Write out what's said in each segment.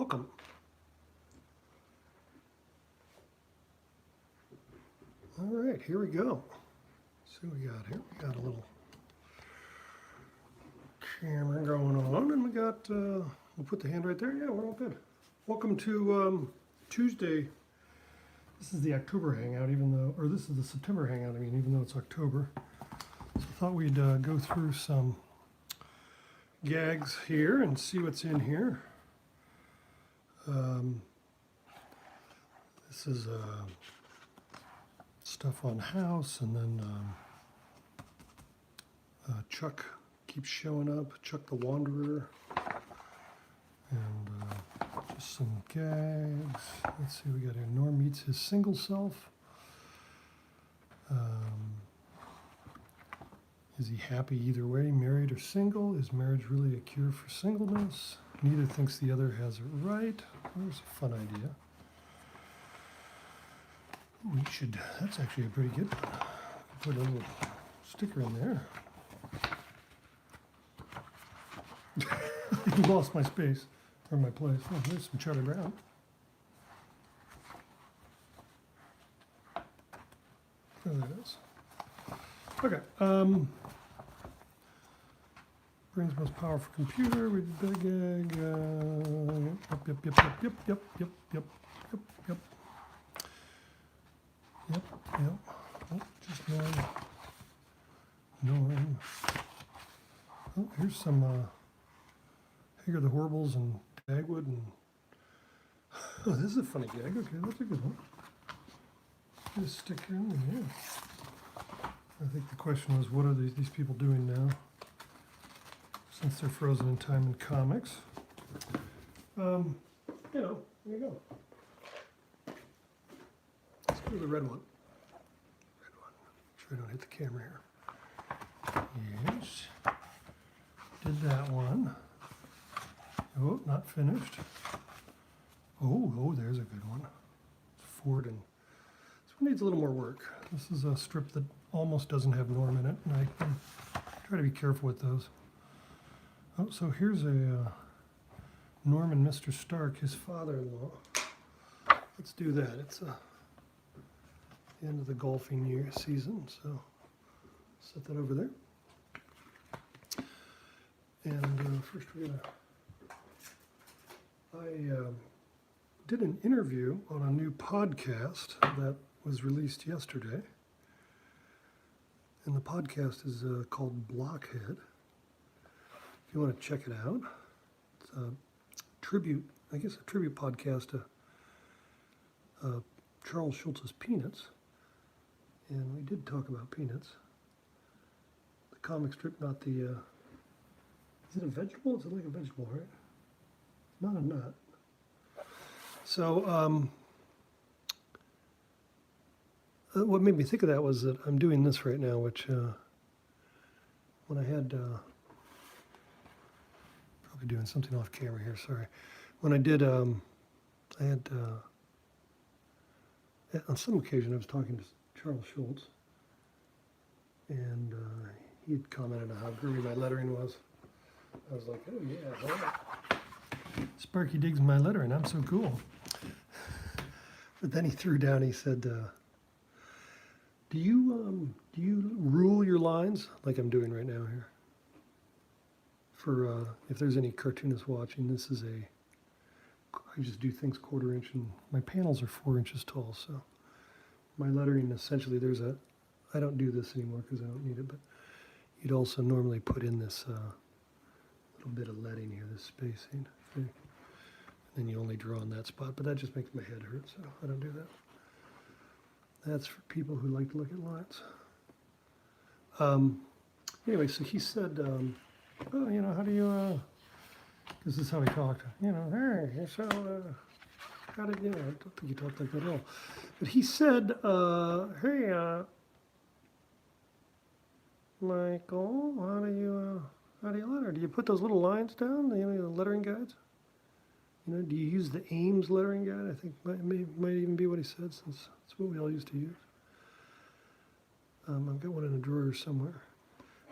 Welcome. All right, here we go. Let's see what we got here. We got a little camera going on, and we got, we'll put the hand right there. Yeah, we're all good. Welcome to Tuesday. This is the October Hangout, even though, or this is the September Hangout, I mean, even though it's October. So I thought we'd go through some gags here and see what's in here. This is stuff on House, and then Chuck keeps showing up, Chuck the Wanderer, and just some gags. Let's see, we got here. Norm meets his single self. Is he happy either way, married or single? Is marriage really a cure for singleness? Neither thinks the other has it right. There's a fun idea. We should, that's actually a pretty good one. Put a little sticker in there. I lost my space, or my place. Oh, there's some Charlie Brown. There it is. Okay. Brain's most powerful computer. We did that gag. Yep. Oh, just Norm. Oh, here's some Hager the Horribles and Dagwood, and oh, this is a funny gag. Okay, that's a good one. Put a sticker in there. I think the question was, what are these people doing now, since they're frozen in time in comics? There you go. Let's go to the red one. Red one. Make sure I don't hit the camera here. Yes. Did that one. Oh, not finished. Oh, there's a good one. Ford, and this one needs a little more work. This is a strip that almost doesn't have Norm in it, and I try to be careful with those. Oh, so here's a Norm and Mr. Stark, his father-in-law. Let's do that. It's the end of the golfing year season, so set that over there. And first we're gonna, I did an interview on a new podcast that was released yesterday. And the podcast is called Blockhead. If you want to check it out, it's a tribute, I guess a tribute podcast to Charles Schulz's Peanuts. And we did talk about Peanuts. The comic strip, not the, is it a vegetable? Is it like a vegetable, right? Not a nut. So, what made me think of that was that I'm doing this right now, which when I had, probably doing something off camera here, sorry. When I did, I had, on some occasion I was talking to Charles Schulz, and he had commented on how groovy my lettering was. I was like, oh yeah, right. Sparky digs my lettering, I'm so cool. But then he threw down, he said, do you rule your lines like I'm doing right now here? For if there's any cartoonists watching, this is I just do things 1/4 inch, and my panels are 4 inches tall, so my lettering essentially, I don't do this anymore because I don't need it, but you'd also normally put in this little bit of leading here, this spacing, and then you only draw on that spot, but that just makes my head hurt, so I don't do that. That's for people who like to look at lines. Anyway, so he said, oh, how do you, because this is how he talked, hey, so, how did, I don't think he talked like that at all. But he said, hey, Michael, how do you letter? Do you put those little lines down, the lettering guides? Do you use the Ames lettering guide? I think might even be what he said, since that's what we all used to use. I've got one in a drawer somewhere.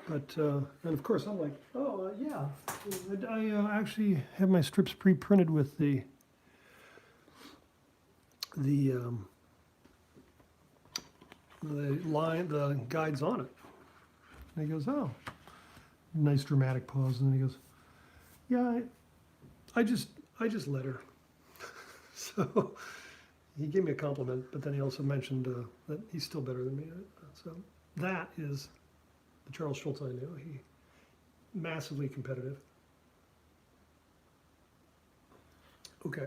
But, and of course I'm like, oh, yeah. I actually have my strips pre-printed with the the guide's on it. And he goes, oh, nice dramatic pause, and then he goes, yeah, I just let her. So he gave me a compliment, but then he also mentioned that he's still better than me. So that is the Charles Schultz I knew. He massively competitive. Okay.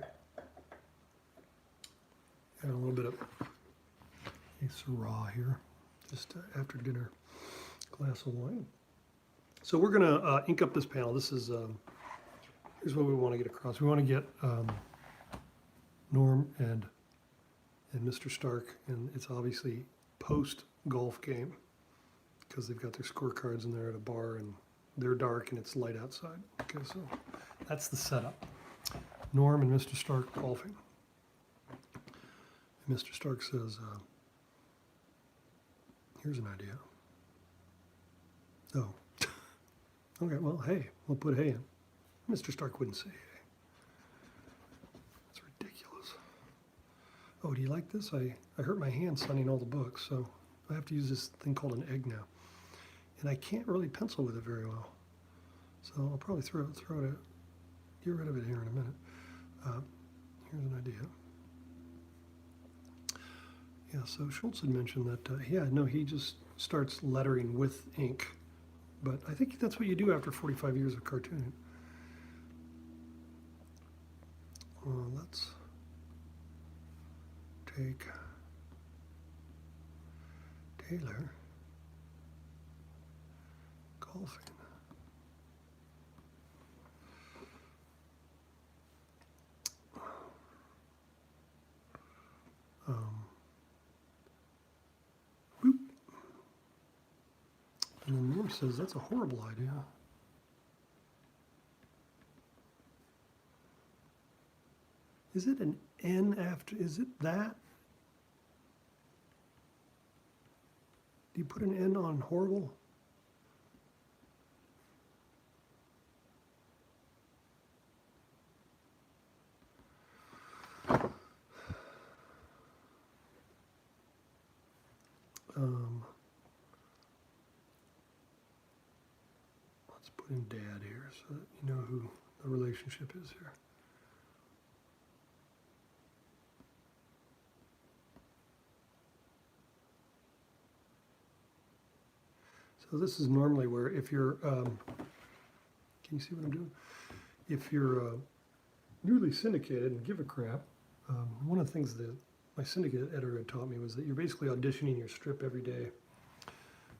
And a little bit of a Syrah here, just after dinner glass of wine. So we're gonna ink up this panel. This is, here's what we want to get across. We want to get Norm and Mr. Stark, and it's obviously post-golf game because they've got their scorecards and they're at a bar and they're dark and it's light outside. Okay, so that's the setup. Norm and Mr. Stark golfing. And Mr. Stark says, here's an idea. Oh, okay, well, hey, we'll put hay in. Mr. Stark wouldn't say hay. That's ridiculous. Oh, do you like this? I hurt my hand signing all the books, so I have to use this thing called an egg now. And I can't really pencil with it very well. So I'll probably throw it, get rid of it here in a minute. Here's an idea. Yeah, so Schultz had mentioned that, yeah, no, he just starts lettering with ink. But I think that's what you do after 45 years of cartooning. Let's take Taylor golfing. Boop. And then Norm says that's a horrible idea. Is it an N after, is it that? Do you put an N on horrible? Let's put in Dad here so that you know who the relationship is here. So this is normally where if you're, can you see what I'm doing? If you're newly syndicated and give a crap, one of the things that my syndicate editor had taught me was that you're basically auditioning your strip every day.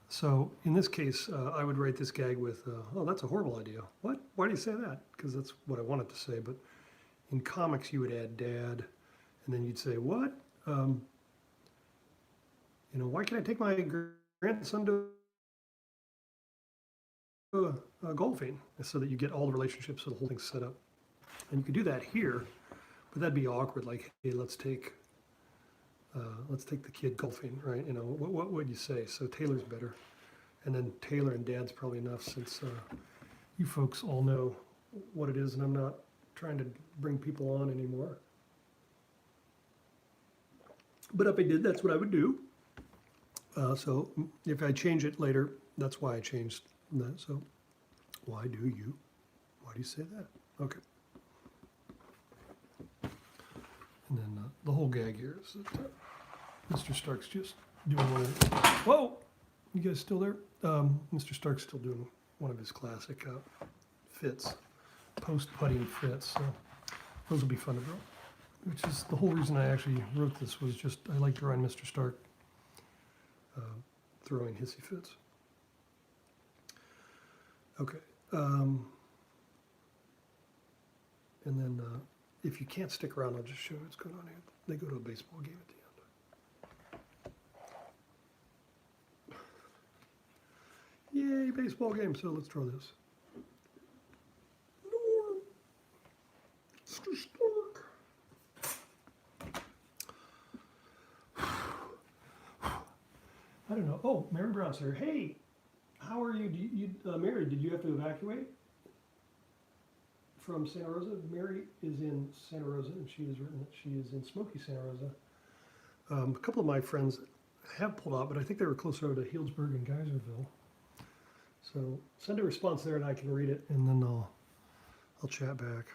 So in this case, I would write this gag with, oh, that's a horrible idea. What? Why do you say that? Because that's what I wanted to say. But in comics, you would add Dad, and then you'd say, what? You know, why can't I take my grandson to golfing? So that you get all the relationships so the whole thing's set up. And you could do that here, but that'd be awkward. Like, hey, let's take the kid golfing, right? You know, what would you say? So Taylor's better. And then Taylor and Dad's probably enough since you folks all know what it is and I'm not trying to bring people on anymore. But if I did, that's what I would do. So if I change it later, that's why I changed that. So why do you say that? Okay. And then the whole gag here is that Mr. Stark's just doing one of, whoa, you guys still there? Mr. Stark's still doing one of his classic fits, post-putting fits. So those will be fun to draw, which is the whole reason I actually wrote this was just, I like drawing Mr. Stark throwing hissy fits. Okay. And then if you can't stick around, I'll just show you what's going on here. They go to a baseball game at the end. Yay, baseball game. So let's draw this. Norm. Mr. Stark. I don't know. Oh, Mary Brown's here. Hey, how are you? Mary, did you have to evacuate? from Santa Rosa. Mary is in Santa Rosa, and she has written that she is in Smoky Santa Rosa. A couple of my friends have pulled out, but I think they were closer over to Healdsburg and Geyserville. So send a response there, and I can read it, and then I'll chat back.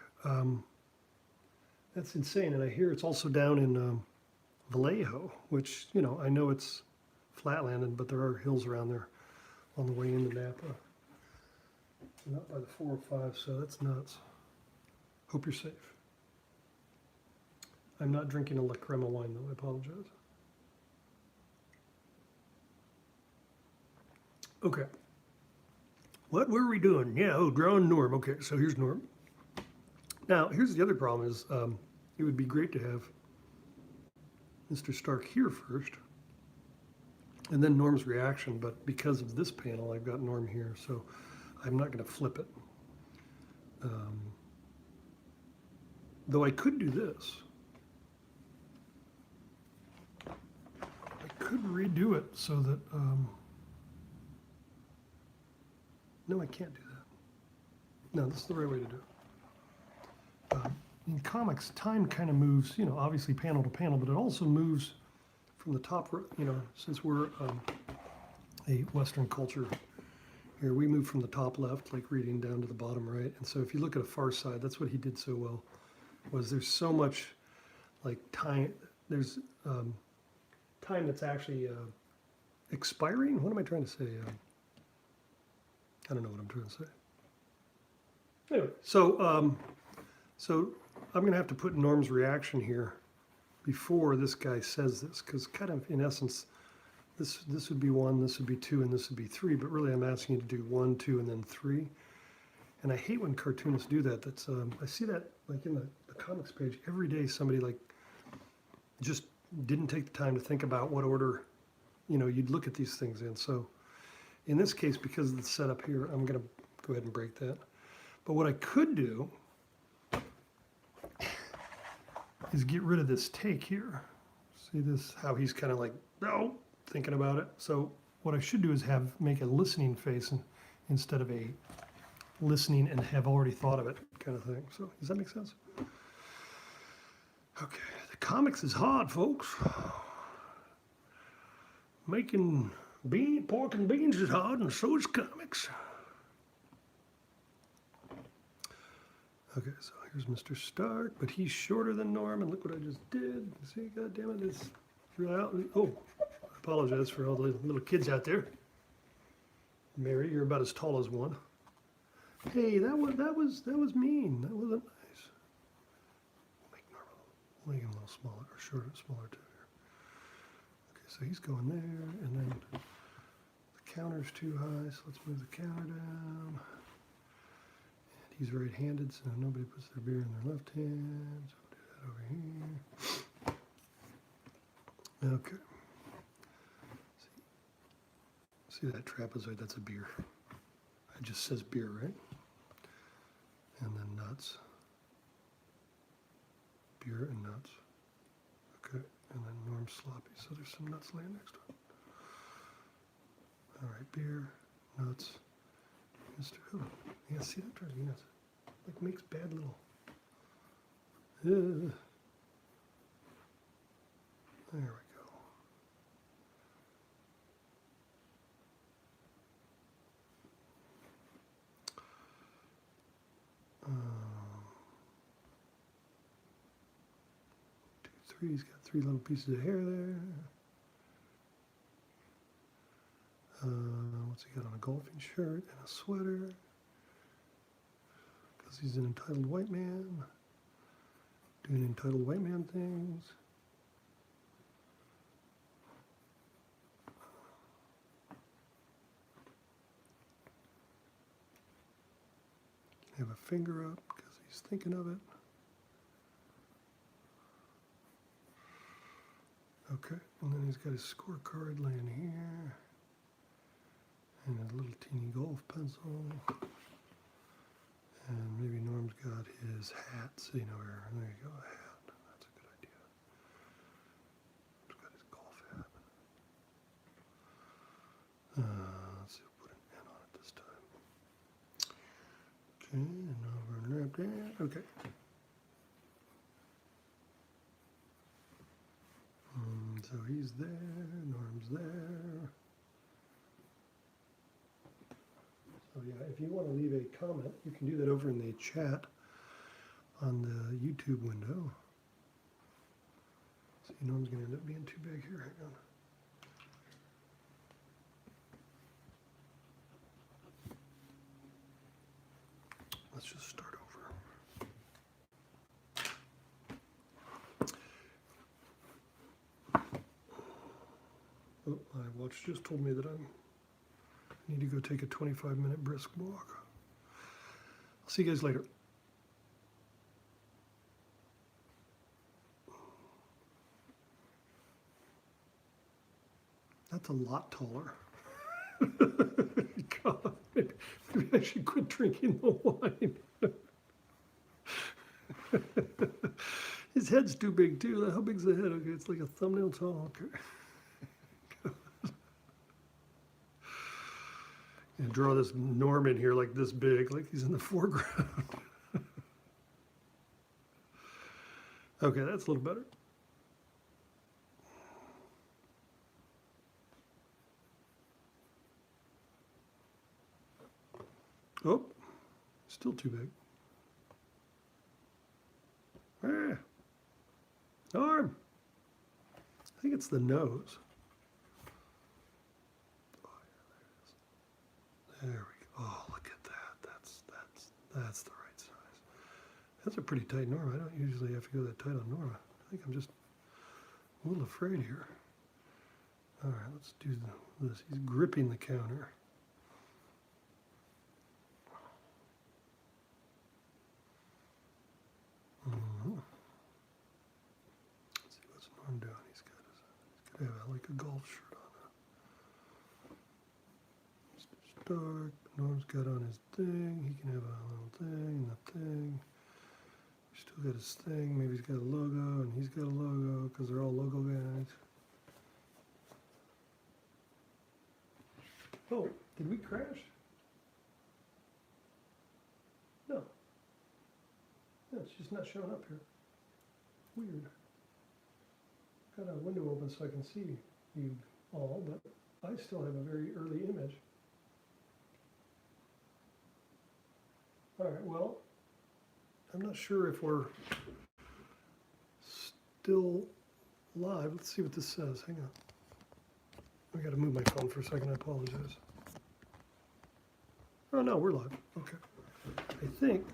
That's insane, and I hear it's also down in Vallejo, which, you know, I know it's flatlanded, but there are hills around there on the way into Napa. Not by the 405, so that's nuts. Hope you're safe. I'm not drinking a La Crema wine, though. I apologize. Okay. What were we doing? Yeah, drawing Norm. Okay, so here's Norm. Now, here's the other problem is it would be great to have Mr. Stark here first, and then Norm's reaction, but because of this panel, I've got Norm here, so I'm not going to flip it. Though I could do this. I could redo it so that, no, I can't do that. No, this is the right way to do it. In comics, time kind of moves, you know, obviously panel to panel, but it also moves from the top, you know, since we're a Western culture here, we move from the top left, like reading, down to the bottom right. And so if you look at a Far Side, that's what he did so well, was there's so much like time, there's time that's actually expiring. What am I trying to say? I don't know what I'm trying to say. Anyway, so I'm going to have to put Norm's reaction here before this guy says this, because kind of in essence, this would be 1, this would be 2, and this would be 3, but really I'm asking you to do 1, 2, and then 3. And I hate when cartoonists do that. That's I see that like in the comics page every day. Somebody like just didn't take the time to think about what order, you know, you'd look at these things in. So in this case, because of the setup here, I'm going to go ahead and break that. But what I could do is get rid of this take here. See this, how he's kind of like, no, thinking about it. So what I should do is make a listening face instead of a listening and have already thought of it kind of thing. So does that make sense? Okay, the comics is hard, folks. Making pork and beans is hard, and so is comics. Okay, so here's Mr. Stark, but he's shorter than Norm, and look what I just did. See, God damn it, it's reality. Oh, I apologize for all the little kids out there. Mary, you're about as tall as one. Hey, that was mean. That wasn't nice. We'll make him a little smaller, or shorter, smaller too. Okay, so he's going there, and then the counter's too high, so let's move the counter down. He's right-handed, so nobody puts their beer in their left hand. So we'll do that over here. Okay. See that trapezoid? That's a beer. It just says beer, right? And then nuts. Beer and nuts. Okay. And then Norm's sloppy, so there's some nuts laying next to it. All right, beer, nuts. Mr. Who? Yeah, see that drives me nuts. Like makes bad little. There we go. Two, three. He's got 3 little pieces of hair there. What's he got on? A golfing shirt and a sweater. Because he's an entitled white man. Doing entitled white man things. Have a finger up because he's thinking of it. Okay, and then he's got his scorecard laying here. And a little teeny golf pencil. And maybe Norm's got his hat sitting over here. There you go, a hat. That's a good idea. He's got his golf hat. Let's see, we'll put an N on it this time. Okay, and over and wrapped Okay. So he's there, Norm's there. So yeah, if you want to leave a comment, you can do that over in the chat on the YouTube window. See, Norm's going to end up being too big here. Hang on. Let's just start over. Oh, my watch just told me that I need to go take a 25-minute brisk walk. I'll see you guys later. That's a lot taller. God, maybe I should quit drinking the wine. His head's too big too. How big's the head? Okay, it's like a thumbnail tall. Okay. And draw this Norm in here like this big, like he's in the foreground. Okay, that's a little better. Oh, still too big. Ah. Norm. I think it's the nose. Oh, yeah, there it is. There we go. Oh, look at that. That's the right size. That's a pretty tight Norm. I don't usually have to go that tight on Norm. I think I'm just a little afraid here. All right, let's do this. He's gripping the counter. Let's see what's Norm doing. He's got to have like a golf shirt on. It's dark. Norm's got on his thing. He can have a little thing, that thing. He's still got his thing. Maybe he's got a logo, and he's got a logo because they're all logo guys. Oh, did we crash? No. No, it's just not showing up here. Weird. Got a window open so I can see you all, but I still have a very early image. All right, well, I'm not sure if we're still live. Let's see what this says. Hang on. I got to move my phone for a second. I apologize. Oh, no, we're live. Okay. I think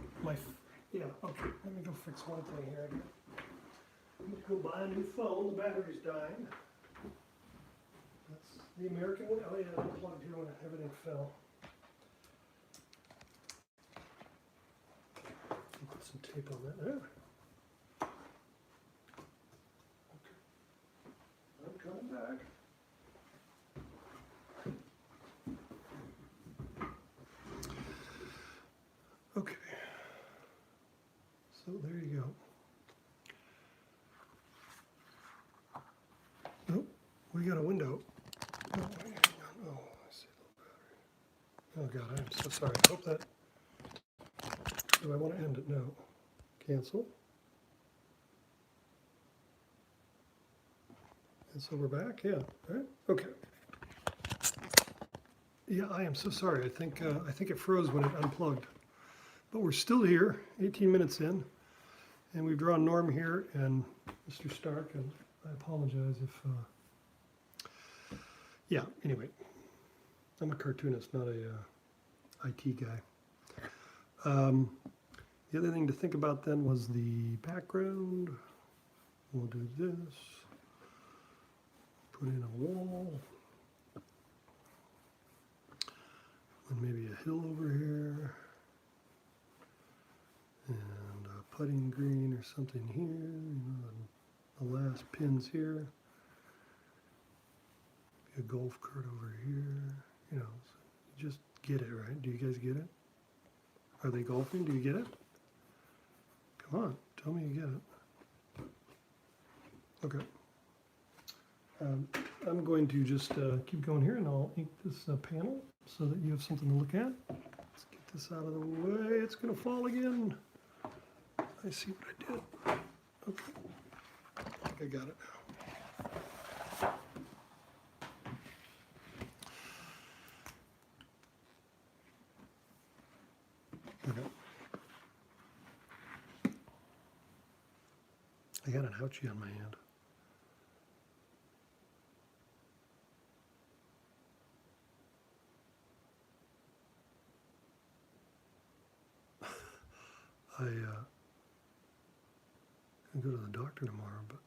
yeah, okay. Let me go fix one thing here. I'm going to go buy a new phone. The battery's dying. That's the American one. Oh, yeah, I unplugged here when everything fell. I'll put some tape on that there. Okay. I'm coming back. Okay. So there you go. Nope, we got a window. No, wait, hang on. Oh, I see the battery. Oh God, I'm so sorry. I hope that. Do I want to end it? No. Cancel. And so we're back. Yeah. All right. Okay. Yeah, I am so sorry. I think it froze when it unplugged. But we're still here, 18 minutes in, and we've drawn Norm here and Mr. Stark, and I apologize if, yeah, anyway, I'm a cartoonist, not a IT guy. The other thing to think about then was the background. We'll do this, put in a wall, and maybe a hill over here. And a putting green or something here, you know, the last pins here. A golf cart over here, you know, so you just get it, right? Do you guys get it? Are they golfing? Do you get it? Come on, tell me you get it. Okay. I'm going to just keep going here and I'll ink this panel so that you have something to look at. Let's get this out of the way. It's going to fall again. I see what I did. Okay. I think I got it now. Okay. I got an ouchie on my hand. I can go to the doctor tomorrow, but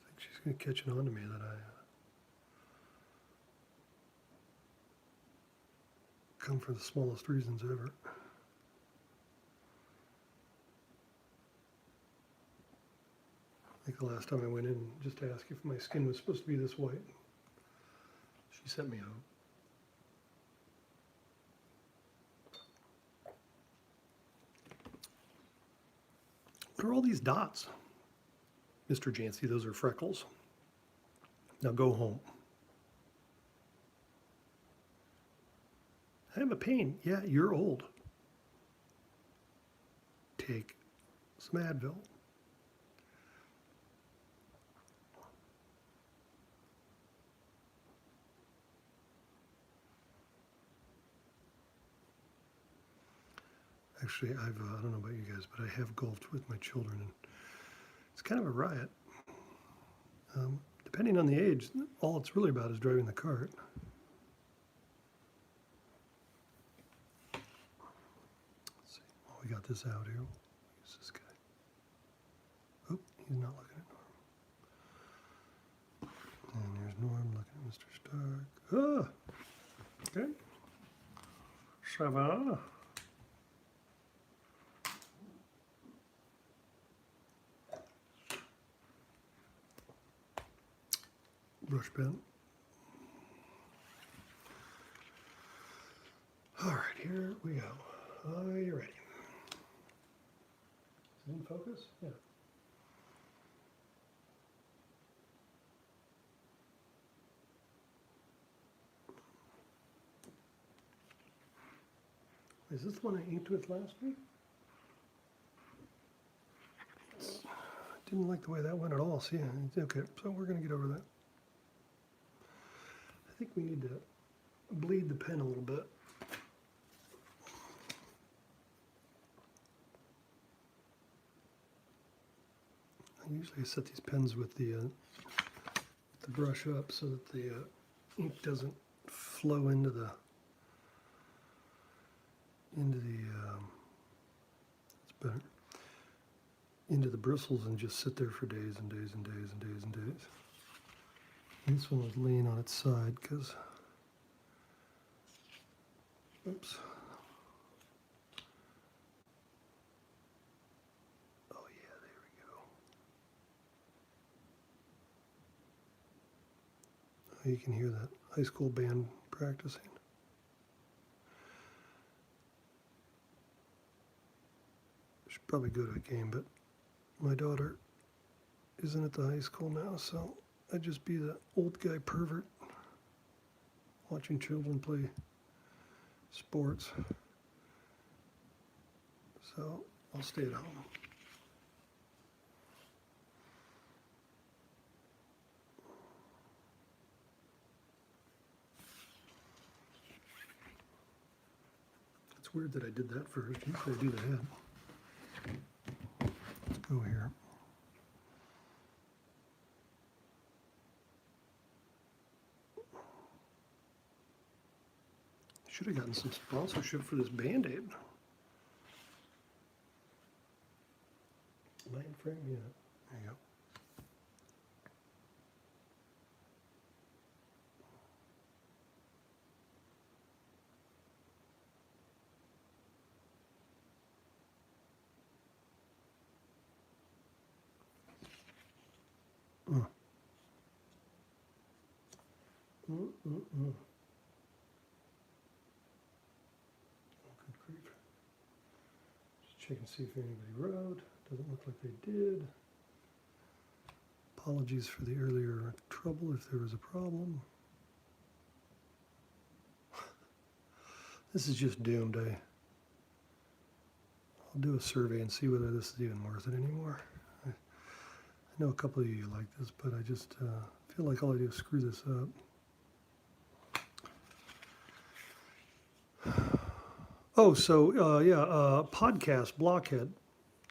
I think she's going to catch it on to me that I come for the smallest reasons ever. I think the last time I went in just to ask if my skin was supposed to be this white, she sent me out. What are all these dots? Mr. Jantze, those are freckles. Now go home. I have a pain. Yeah, you're old. Take some Advil. Actually, I don't know about you guys, but I have golfed with my children, and it's kind of a riot. Depending on the age, all it's really about is driving the cart. Let's see. Oh, we got this out here. Who's this guy? Oh, he's not looking at Norm. And there's Norm looking at Mr. Stark. Ah! Okay. Ça va? Brush pen. All right, here we go. Are you ready? Is it in focus? Yeah. Is this the one I inked with last week? Didn't like the way that went at all. See, okay, so we're going to get over that. I think we need to bleed the pen a little bit. I usually set these pens with the brush up so that the ink doesn't flow into the it's better, into the bristles and just sit there for days and days and days and days and days. This one was laying on its side because, oops. Oh yeah, there we go. Oh, you can hear that high school band practicing. Should probably go to a game, but my daughter isn't at the high school now, so I'd just be the old guy pervert watching children play sports. So I'll stay at home. It's weird that I did that first. Usually I do the head. Let's go here. Should have gotten some sponsorship for this Band-Aid. Mind frame, yeah. There you go. Oh, good grief. Just check and see if anybody wrote. Doesn't look like they did. Apologies for the earlier trouble if there was a problem. This is just doomed. I'll do a survey and see whether this is even worth it anymore. I know a couple of you like this, but I just feel like all I do is screw this up. Oh, so yeah, podcast Blockhead.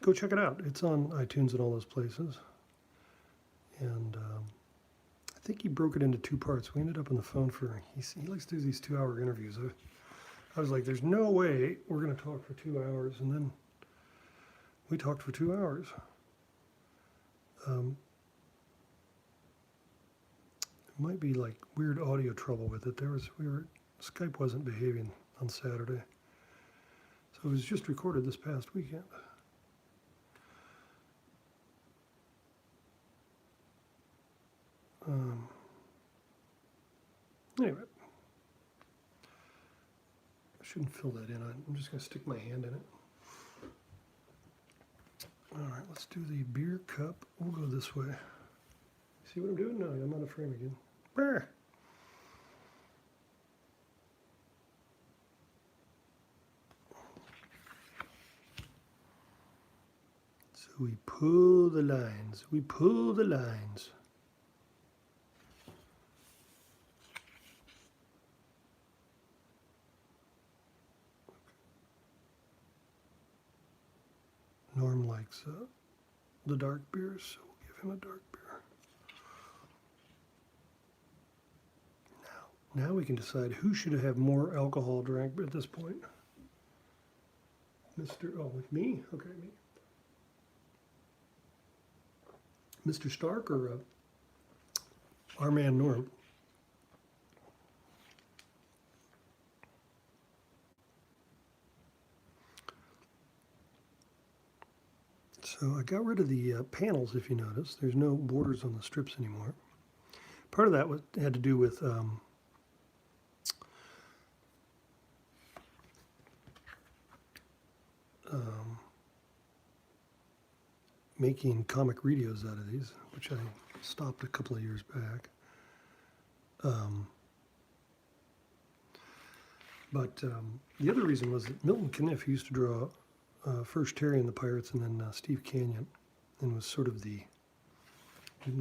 Go check it out. It's on iTunes and all those places. And I think he broke it into 2 parts. We ended up on the phone for, he likes to do these 2-hour interviews. I was like, there's no way we're going to talk for 2 hours. And then we talked for 2 hours. There might be like weird audio trouble with it. Skype wasn't behaving on Saturday. So it was just recorded this past weekend. Anyway, I shouldn't fill that in. I'm just going to stick my hand in it. All right, let's do the beer cup. We'll go this way. See what I'm doing? No, I'm on the frame again. Brr. So we pull the lines. We pull the lines. Norm likes the dark beers, so we'll give him a dark beer. Now we can decide who should have more alcohol drank at this point. With me? Okay, me. Mr. Stark or our man Norm? So I got rid of the panels, if you notice. There's no borders on the strips anymore. Part of that had to do with making comic radios out of these, which I stopped a couple of years back. But the other reason was that Milton Caniff used to draw first Terry and the Pirates and then Steve Canyon, and was sort of the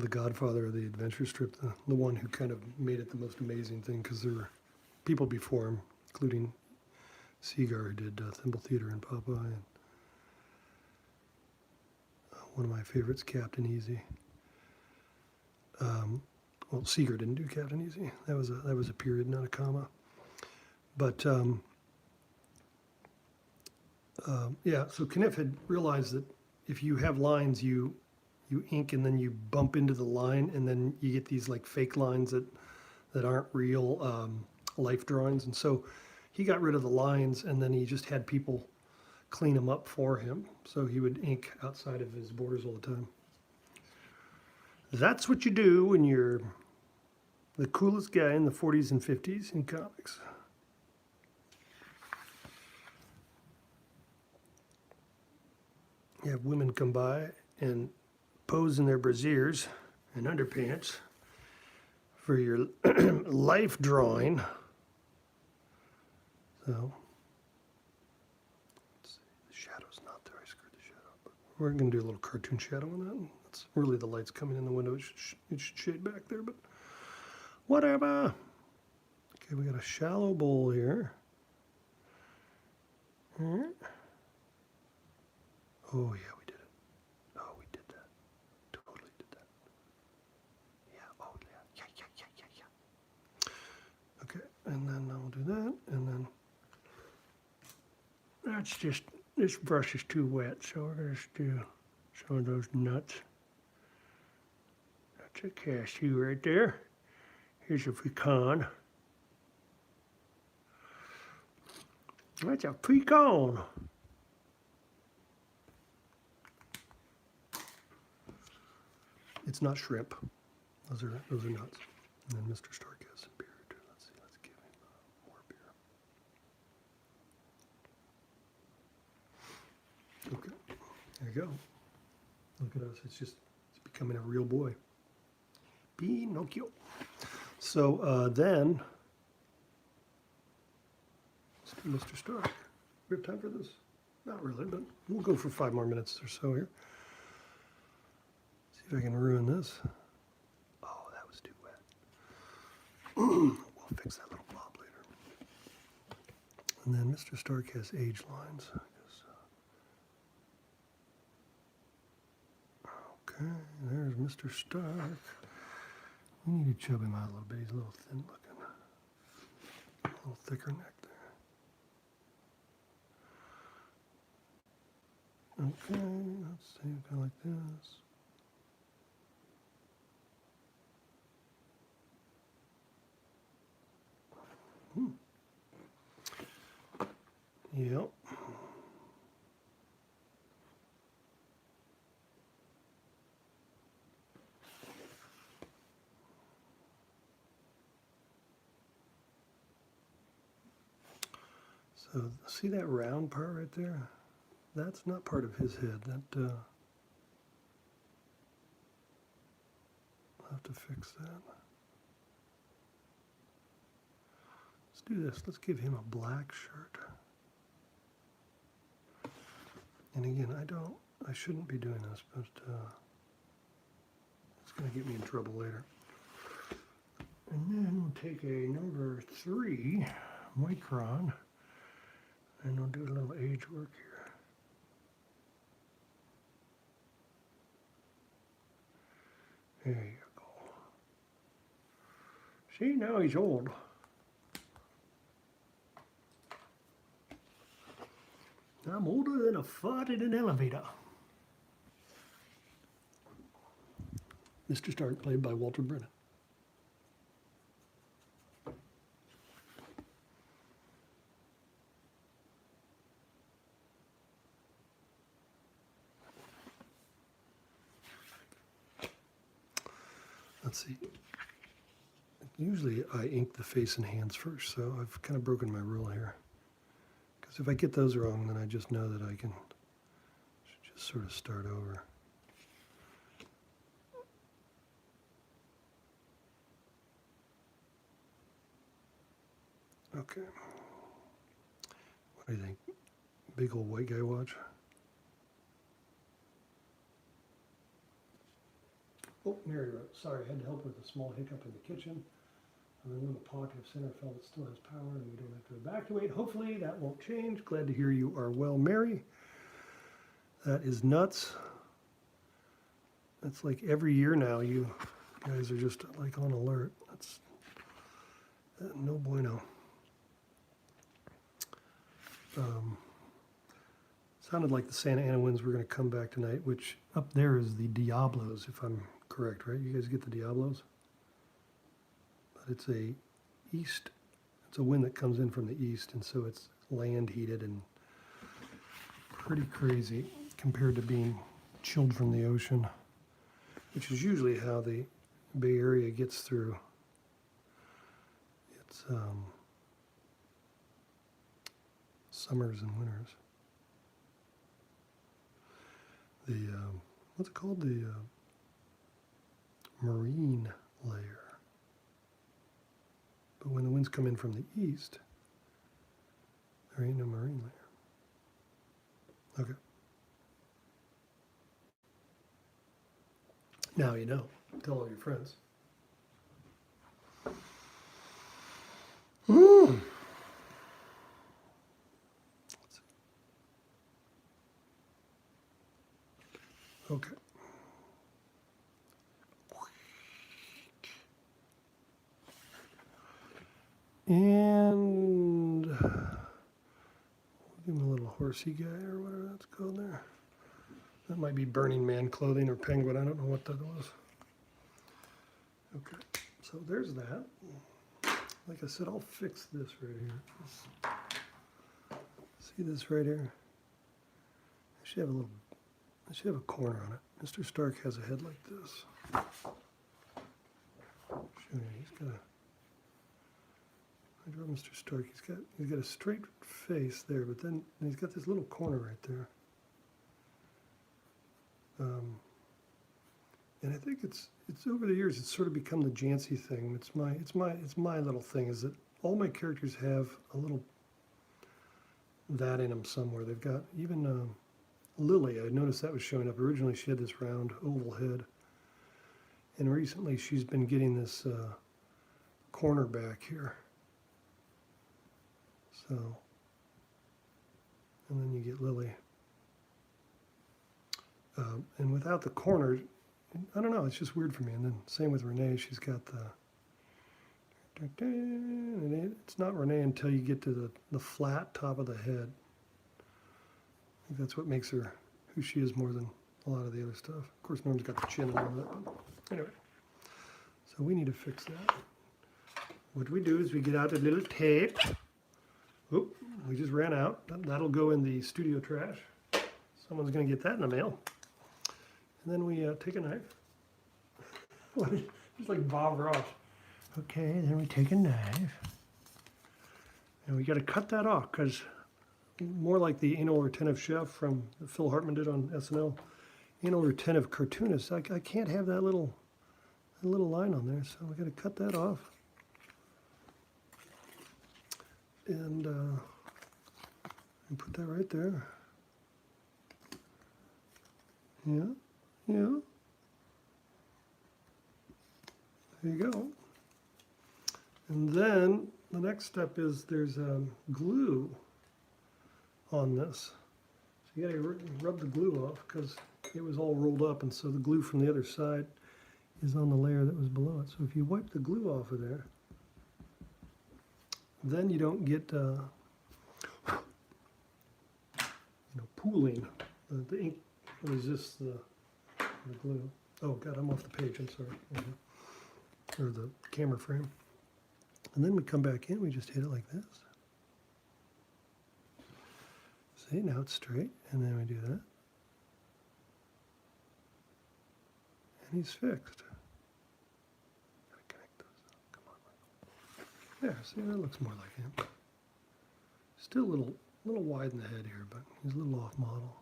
godfather of the adventure strip, the one who kind of made it the most amazing thing, because there were people before him, including Seagar, who did Thimble Theater and Popeye, and one of my favorites, Captain Easy. Well, Seagar didn't do Captain Easy. That was a period, not a comma. But yeah, so Caniff had realized that if you have lines, you ink and then you bump into the line, and then you get these like fake lines that aren't real life drawings. And so he got rid of the lines, and then he just had people clean them up for him. So he would ink outside of his borders all the time. That's what you do when you're the coolest guy in the 40s and 50s in comics. You have women come by and pose in their brasiers and underpants for your life drawing. So, let's see, the shadow's not there. I screwed the shadow up. But we're going to do a little cartoon shadow on that. That's really the light's coming in the window. It should shade back there, but whatever. Okay, we got a shallow bowl here. All right. Oh, yeah, we did it. Oh, we did that. Totally did that. Yeah, oh, yeah. Okay, and then I'll do that, and then that's just, this brush is too wet, so we're going to just do some of those nuts. That's a cashew right there. Here's a pecan. That's a pecan. It's not shrimp. Those are nuts. And then Mr. Stark has some beer too. Let's see. Let's give him more beer. Okay. There you go. Look at us. It's becoming a real boy. Pinocchio. So then, let's do Mr. Stark. We have time for this. Not really, but we'll go for 5 more minutes or so here. See if I can ruin this. Oh, that was too wet. We'll fix that little blob later. And then Mr. Stark has age lines. Okay, there's Mr. Stark. We need to chub him out a little bit. He's a little thin looking. A little thicker neck there. Okay, let's see, kind of like this. Yep. So see that round part right there? That's not part of his head. That I'll have to fix that. Let's do this. Let's give him a black shirt. And again, I shouldn't be doing this, but it's going to get me in trouble later. And then we'll take a number 3 micron, and we'll do a little age work here. There you go. See, now he's old. I'm older than a fart in an elevator. Mr. Stark, played by Walter Brennan. Let's see. Usually I ink the face and hands first, so I've kind of broken my rule here. Because if I get those wrong, then I just know that I can just sort of start over. Okay. What do you think? Big old white guy watch? Oh, Mary wrote, sorry, I had to help with a small hiccup in the kitchen. I'm in a little pocket of center felt it still has power and we don't have to evacuate. Hopefully that won't change. Glad to hear you are well, Mary. That is nuts. That's like every year now you guys are just like on alert. That's no bueno. Sounded like the Santa Ana winds were going to come back tonight, which up there is the Diablos, if I'm correct, right? You guys get the Diablos? But it's a wind that comes in from the east, and so it's land heated and pretty crazy compared to being chilled from the ocean, which is usually how the Bay Area gets through its summers and winters. The what's it called? The marine layer. But when the winds come in from the east, there ain't no marine layer. Okay. Now you know. Tell all your friends. Okay. And we'll give him a little horsey guy or whatever that's called there. That might be Burning Man clothing or penguin. I don't know what that was. Okay, so there's that. Like I said, I'll fix this right here. See this right here? I should have a corner on it. Mr. Stark has a head like this. He's got a. I draw Mr. Stark. He's got a straight face there, but then he's got this little corner right there. And I think it's over the years it's sort of become the Jantze thing. It's my little thing is that all my characters have a little that in them somewhere. They've got even Lily. I noticed that was showing up. Originally she had this round oval head, and recently she's been getting this corner back here. So, and then you get Lily. And without the corner, I don't know, it's just weird for me. And then same with Renee, she's got the, it's not Renee until you get to the flat top of the head. I think that's what makes her who she is more than a lot of the other stuff. Of course, Norm's got the chin and all that, but anyway. So we need to fix that. What we do is we get out a little tape. Oop, we just ran out. That'll go in the studio trash. Someone's gonna get that in the mail. And then we take a knife. Just like Bob Ross. Okay, then we take a knife. And we gotta cut that off, because more like the anal retentive chef from Phil Hartman did on SNL. Anal retentive cartoonist. I can't have that little line on there, so we gotta cut that off. And put that right there. Yeah, yeah. There you go. And then the next step is there's glue on this. So you gotta rub the glue off because it was all rolled up, and so the glue from the other side is on the layer that was below it. So if you wipe the glue off of there, then you don't get pooling. The ink resists the glue. Oh God, I'm off the page, I'm sorry. Or the camera frame. And then we come back in, we just hit it like this. See, now it's straight, and then we do that. And he's fixed. Gotta connect those. Come on, Michael. Yeah, see, that looks more like him. Still a little wide in the head here, but he's a little off model.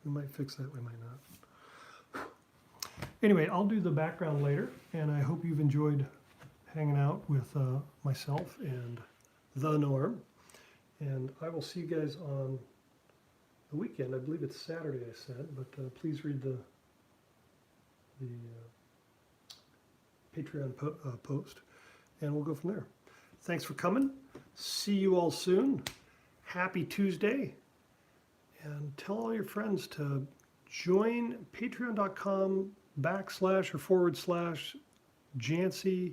We might fix that, we might not. Anyway, I'll do the background later, and I hope you've enjoyed hanging out with myself and the Norm. And I will see you guys on the weekend. I believe it's Saturday, I said, but please read the Patreon post, and we'll go from there. Thanks for coming. See you all soon. Happy Tuesday. And tell all your friends to join patreon.com/or/Jantze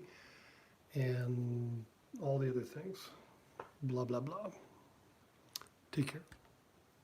and all the other things. Blah, blah, blah. Take care.